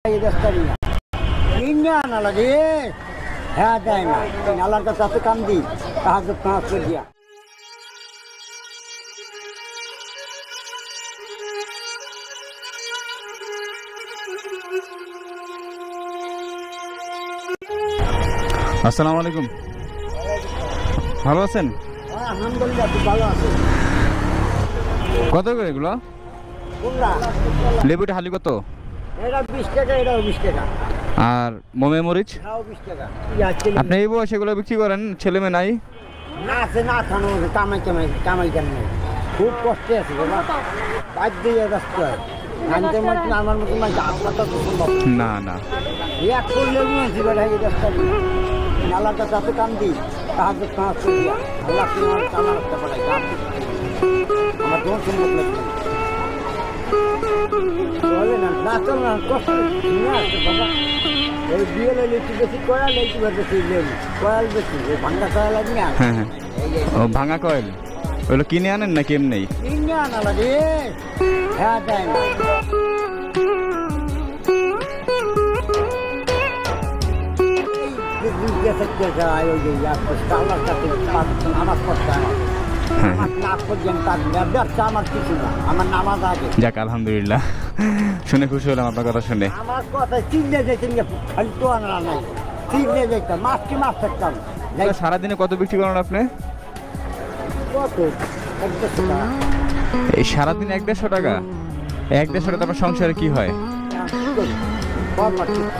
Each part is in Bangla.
এই দস্তারি না কিনা না লাগে হ্যাঁ দেয় না আল্লাহর কাছে এত কাম দিই তাহাকে পাঁচ করে দিয়া আসসালামু আলাইকুম, ভালো আছেন? আলহামদুলিল্লাহ খুব ভালো আছে। কত করে এগুলো? কোনটা? লেবুটা হালি কত? এটা 20 টাকা, এটাও 20 টাকা। আর মোমে মরিচ? এটাও 20 টাকা। আপনি এই বয়সে এগুলো বিক্রি করেন? ছেলে মেয়ে নাই? না আছে, না খানো কামাই কেন নেই, খুব কষ্টে আছে বাবা, বাধ্য দিয়ে ব্যস্ত হয়। আনতে মতো আমার মতো আপনার তো সম্ভব না না, এক করলে বুঝেছি বেটা এই ব্যস্ত আল্লাহর কাছে এত কাম দিই তাহাকে পাঁচ করে দিয়া আল্লাহ তোমার কামার একটা পড়াই আমার তোমার সম্ভব লাগবে বলে না না চল না কষ্ট নিয়ে আসছে বাবা। এই বিয়ে লেচু বেশি কয়াল লেচু বেশি লেবু কয়াল বেশি এই ভাঙ্গা কয়াল লাগি না। হ্যাঁ হ্যাঁ, ও ভাঙা কয়েল ওগুলো কিনে আনেন নাকি এমনি? কিনে আনা লাগে, হ্যাঁ দেয় না। যাক আলহামদুলিল্লাহ, শুনে খুশি হলাম আপনার কথা শুনে। আমার কথা চিনে যেতেন খালি তো আনা নাই, চিনে যেতাম মাছ কি মাছ থাকতাম। সারাদিনে কত বিক্রি করেন আপনি? কত? 150 টাকা। এই সারাদিন 150 টাকা? 150 টাকা আপনার সংসারে কি হয়?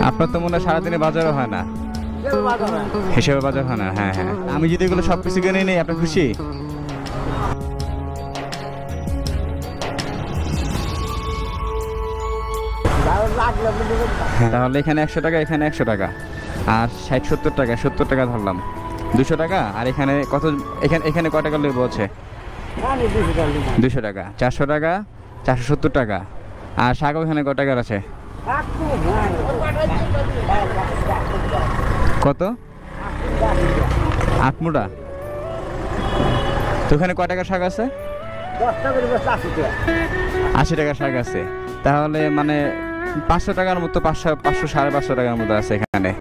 আপনার তো মনে হয় সারাদিনে বাজারও হয় না, হিসেবে বাজার হয় না। হ্যাঁ হ্যাঁ, আমি যদি এগুলো সবকিছু কিনে নিই আপনি খুশি? তাহলে এখানে 100 টাকা, এখানে 100 টাকা, আর 60-70 টাকা, 70 টাকা ধরলাম, 200 টাকা। আর এখানে কত? এখানে কয় টাকা লেবু আছে? 200 টাকা, 400 টাকা, 470 টাকা। আর শাক এখানে কয় টাকার আছে? কত? 8 মুঠা। তো ওখানে কয় টাকার শাক আছে? 80 টাকার শাক আছে। তাহলে মানে 500 টাকার মতো, 500-550 টাকার মতো আছে এখানে।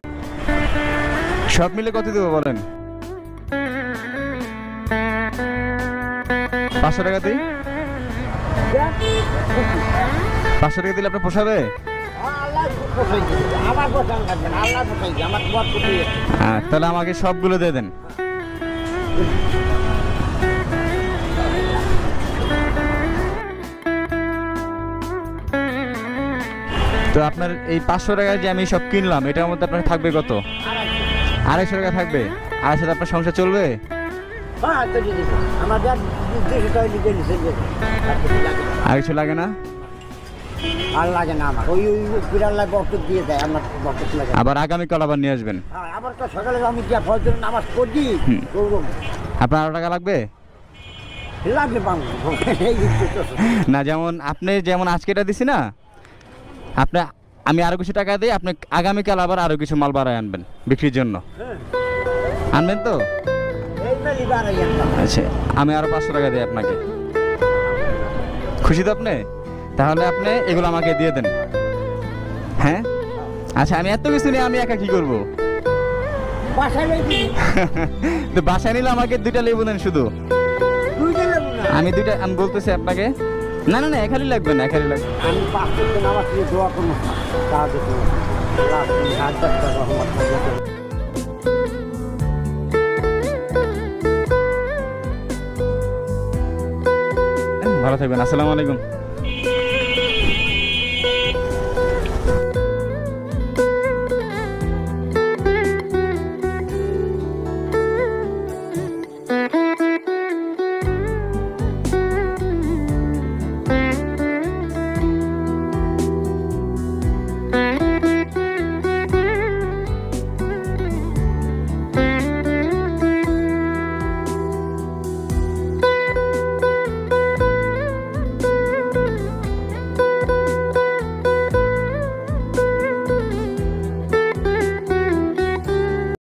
সব মিলে কত দেবো বলেন? 500 টাকা দিই? 500 টাকা দিলে আপনার পোষাবে? তাহলে আমাকে সবগুলো দিয়ে দেন। তো আপনার এই 500 টাকায় যে আমি সব কিনলাম এটার মধ্যে আপনার থাকবে কত? 250 টাকা থাকবে। 250 টাকা আপনার সংসার চলবে? আর কিছু লাগে না? আর লাগে না আমার, ওই বিড়াল্লা বক্তব্য দিয়ে দেয়, আমার বক্তব্য লাগে। আবার আগামীকাল আবার নিয়ে আসবেন। আবার তো সকালে আমি গিয়া ফজর নামাজ পড়ি। আপনার 8 টাকা লাগবে? লাগবে না, যেমন আপনি যেমন আজকে এটা দিছি না, আপনি আমি আরো কিছু টাকা দিই, আপনি আগামীকাল আবার আরো কিছু মাল বাড়ায় আনবেন বিক্রির জন্য। আনবেন তো? আচ্ছা, আমি আরো 500 টাকা দিই আপনাকে। খুশি তো আপনি? তাহলে আপনি এগুলো আমাকে দিয়ে দেন। হ্যাঁ আচ্ছা, আমি এত কিছু নিয়ে আমি একা কি করবো? তো বাসায় নিলে আমাকে 2টা লেবু দেন শুধু। আমি বলতেছি আপনাকে। না না না, এখালি লাগবে না, এখালি লাগবে। আমি 500 টাকা নামাজ দিয়ে দোয়া করবো, ভালো থাকবেন। আসসালামু আলাইকুম।